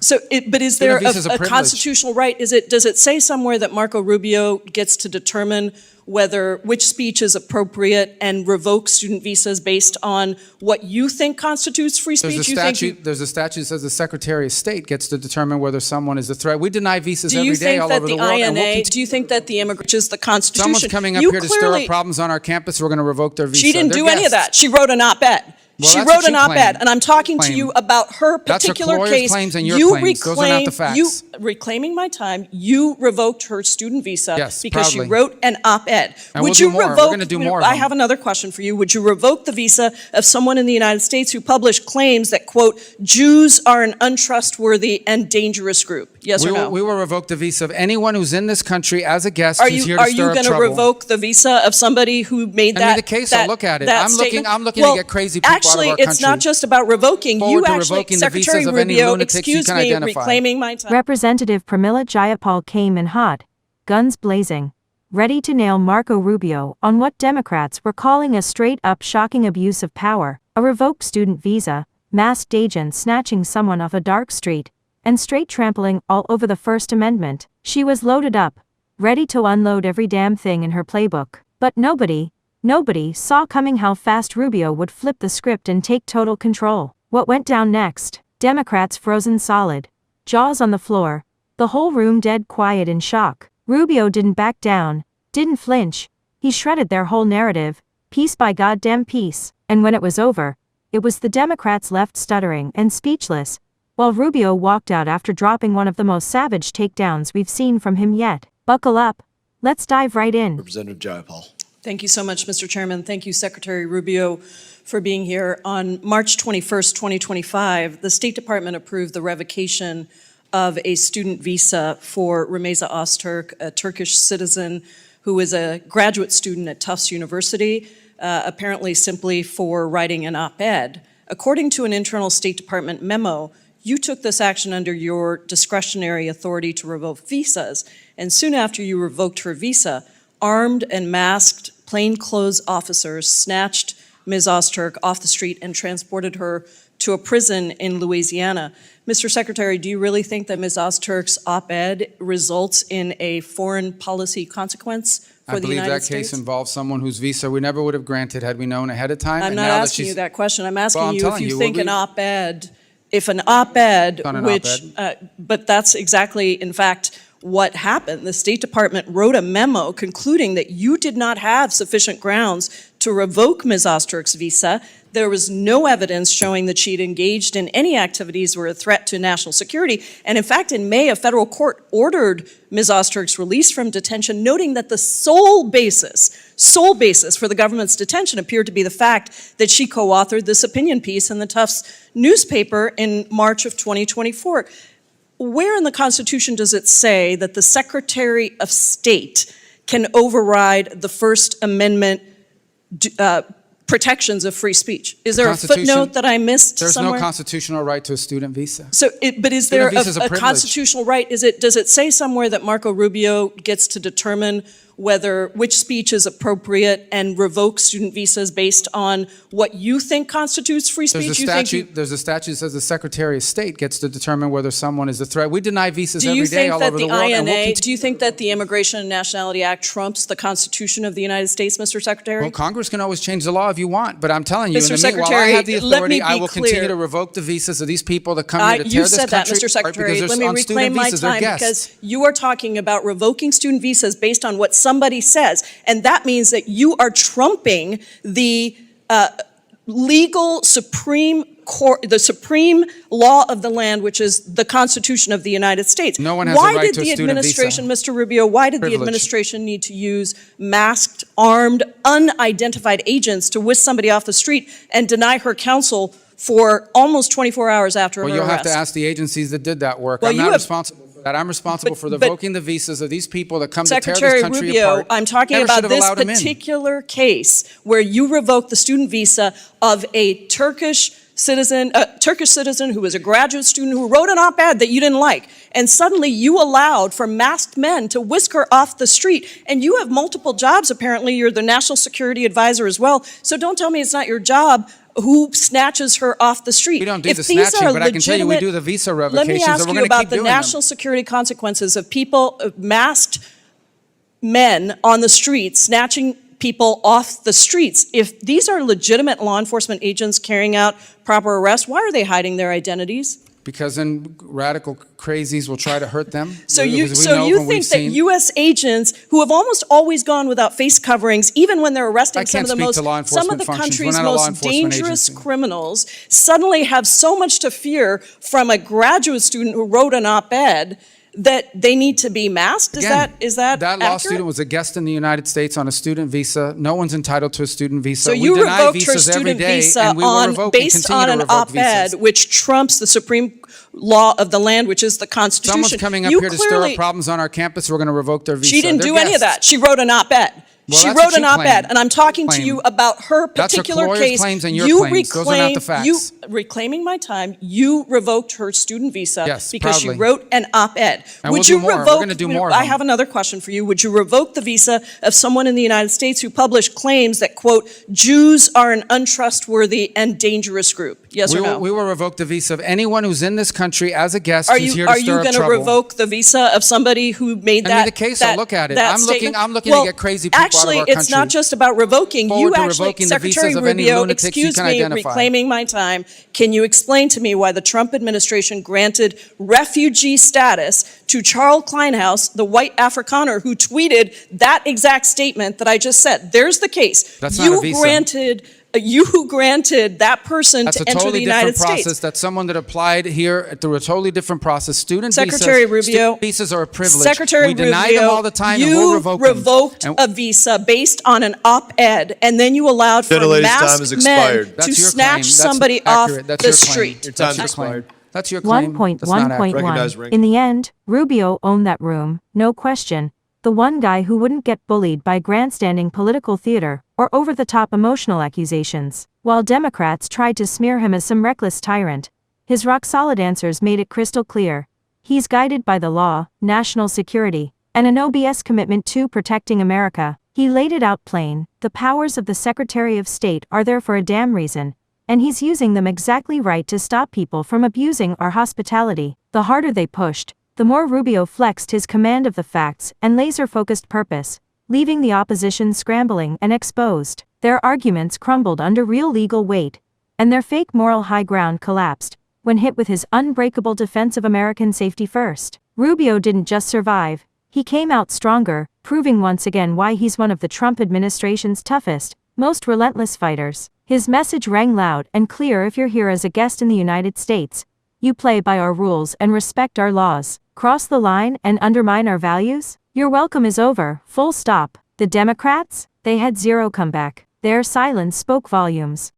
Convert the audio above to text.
So, but is there a constitutional right? Does it say somewhere that Marco Rubio gets to determine which speech is appropriate and revoke student visas based on what you think constitutes free speech? There's a statute that says the Secretary of State gets to determine whether someone is a threat. We deny visas every day all over the world. Do you think that the immigration is the Constitution? Someone's coming up here to stir up problems on our campus, we're going to revoke their visa. She didn't do any of that. She wrote an op-ed. Well, she wrote an op-ed, and I'm talking to you about her particular case. Claims and your claims. Those are not the facts. You reclaiming my time. You revoked her student visa because proudly. she wrote an op-ed. And we'll do more. We're going to do more. I have another question for you. Would you revoke the visa of someone in the United States who published claims that, quote, Jews are an untrustworthy and dangerous group? Yes or no? We will revoke the visa of anyone who's in this country as a guest who's here to stir up trouble. Are you going to revoke the visa of somebody who made that? I mean, the case, I'll look at it. I'm looking to get crazy people out of our country. Actually, it's not just about revoking. You actually, Secretary Rubio, excuse me, reclaiming my time. Representative Pramila Jayapal came in hot, guns blazing, ready to nail Marco Rubio on what Democrats were calling a straight-up shocking abuse of power, a revoked student visa, masked agents snatching someone off a dark street, and straight trampling all over the First Amendment. She was loaded up, ready to unload every damn thing in her playbook. But nobody saw coming how fast Rubio would flip the script and take total control. What went down next? Democrats frozen solid, jaws on the floor, the whole room dead quiet in shock. Rubio didn't back down, didn't flinch. He shredded their whole narrative, piece by goddamn piece. And when it was over, it was the Democrats left stuttering and speechless, while Rubio walked out after dropping one of the most savage takedowns we've seen from him yet. Buckle up. Let's dive right in. Representative Jayapal. Thank you so much, Mr. Chairman. Thank you, Secretary Rubio, for being here. On March 21st, 2025, the State Department approved the revocation of a student visa for Rümeysa Öztürk, a Turkish citizen who is a graduate student at Tufts University, apparently simply for writing an op-ed. According to an internal State Department memo, you took this action under your discretionary authority to revoke visas, and soon after you revoked her visa, armed and masked plainclothes officers snatched Ms. Öztürk off the street and transported her to a prison in Louisiana. Mr. Secretary, do you really think that Ms. Öztürk's op-ed results in a foreign policy consequence for the United States? I believe that case involves someone whose visa we never would have granted had we known ahead of time. I'm not asking you that question. I'm asking you if you think an op-ed, but that's exactly, in fact, what happened. The State Department wrote a memo concluding that you did not have sufficient grounds to revoke Ms. Öztürk's visa. There was no evidence showing that she'd engaged in any activities that were a threat to national security. And in fact, in May, a federal court ordered Ms. Öztürk's release from detention, noting that the sole basis for the government's detention appeared to be the fact that she co-authored this opinion piece in the Tufts newspaper in March of 2024. Where in the Constitution does it say that the Secretary of State can override the First Amendment protections of free speech? Is there a footnote that I missed somewhere? There's no constitutional right to a student visa. But is there a constitutional right? Does it say somewhere that Marco Rubio gets to determine which speech is appropriate and revoke student visas based on what you think constitutes free speech? There's a statute that says the Secretary of State gets to determine whether someone is a threat. We deny visas every day all over the world. Do you think that the Immigration and Nationality Act trumps the Constitution of the United States, Mr. Secretary? Well, Congress can always change the law if you want, but I'm telling you, Mr. while I have the authority, I will continue to revoke the visas of these people that come here to tear this country apart. You said that, Mr. Secretary. Let me reclaim my time because you are talking about revoking student visas based on what somebody says. And that means that you are trumping the legal supreme court, the supreme law of the land, which is the Constitution of the United States. No one has a right to a student visa. Mr. Rubio, why did the administration need to use masked, armed, unidentified agents to whisk somebody off the street and deny her counsel for almost 24 hours after her arrest? Well, you'll have to ask the agencies that did that work. I'm not responsible for that. I'm responsible for revoking the visas of these people that come to tear this country Rubio, apart. I'm talking about this particular case where you revoked the student visa of a Turkish citizen who was a graduate student who wrote an op-ed that you didn't like. And suddenly you allowed for masked men to whisk her off the street. And you have multiple jobs, apparently. You're the national security advisor as well. So don't tell me it's not your job who snatches her off the street. We don't do If the these snatching, are but I can tell you we do the visa revocations, Let me and ask we're you going to about keep the doing them. national security consequences of people, masked men on the streets snatching people off the streets. If these are legitimate law enforcement agents carrying out proper arrests, why are they hiding their identities? Because then radical crazies will try to hurt them. So as you we know from think we've that seen. U.S. agents who have almost always gone without face coverings, even when they're arresting I can't speak to law some of enforcement the functions. country's We're not a law most enforcement dangerous agency. criminals, suddenly have so much to fear from a graduate student who wrote an op-ed that they need to be masked? Again, Is that that law accurate? student was a guest in the United States on a student visa. No one's entitled to a student visa. So We you deny revoked her visas every student day, visa and we will revoke and based continue on to an revoke visas. op-ed which trumps the Supreme law of the land, which is the Constitution. Someone's coming up You here to stir clearly- up problems on our campus. We're going to revoke their visa. She didn't They're do any of guests. that. She wrote an op-ed. Well, She that's wrote what an you op-ed, claim. and I'm talking to you about her That's her particular lawyer's case. claims and your claims. Those are not the facts. Reclaiming my time, you revoked her student visa Yes, because proudly. she wrote an op-ed. And Would we'll you do more. We're revoke? gonna do more of I them. have another question for you. Would you revoke the visa of someone in the United States who published claims that, quote, Jews are an untrustworthy and dangerous group? Yes or no? We will revoke the visa of anyone who's in this country as a guest Are who's you here to stir up going to trouble. revoke the visa of somebody who made Send me that? the case, that, I'll look at it. that I'm looking- statement? I'm looking to Well, get crazy people out of actually, our it's not country. just about revoking. Forward You to actually, revoking the Secretary visas of any Rubio, lunatics you excuse can me, identify. reclaiming my time. Can you explain to me why the Trump administration granted refugee status to Charles Kleinhaus, the white Afrikaner who tweeted that exact statement that I just said? There's the case. That's not a visa. You granted that person That's to a enter the totally United different process. States. That's someone that applied here through a totally different process. Secretary Rubio, student visas are a privilege. Secretary we deny Rubio, them all the time, and you we'll revoke them. revoked And a visa based on an op-ed, and then you allowed for Gentlelady's time masked has men expired. That's to your snatch claim. That's somebody accurate. off That's the your claim. street. Your time's That's your claim. expired. That's your claim. That's not accurate. 1.1.1. Recognize ring. In the end, Rubio owned that room, no question. The one guy who wouldn't get bullied by grandstanding political theater or over-the-top emotional accusations. While Democrats tried to smear him as some reckless tyrant, his rock-solid answers made it crystal clear. He's guided by the law, national security, and an OBS commitment to protecting America. He laid it out plain: the powers of the Secretary of State are there for a damn reason, and he's using them exactly right to stop people from abusing our hospitality. The harder they pushed, the more Rubio flexed his command of the facts and laser-focused purpose, leaving the opposition scrambling and exposed. Their arguments crumbled under real legal weight, and their fake moral high ground collapsed when hit with his unbreakable defense of American safety first. Rubio didn't just survive, he came out stronger, proving once again why he's one of the Trump administration's toughest, most relentless fighters. His message rang loud and clear: if you're here as a guest in the United States, you play by our rules and respect our laws. Cross the line and undermine our values? Your welcome is over, full stop. The Democrats? They had zero comeback. Their silence spoke volumes.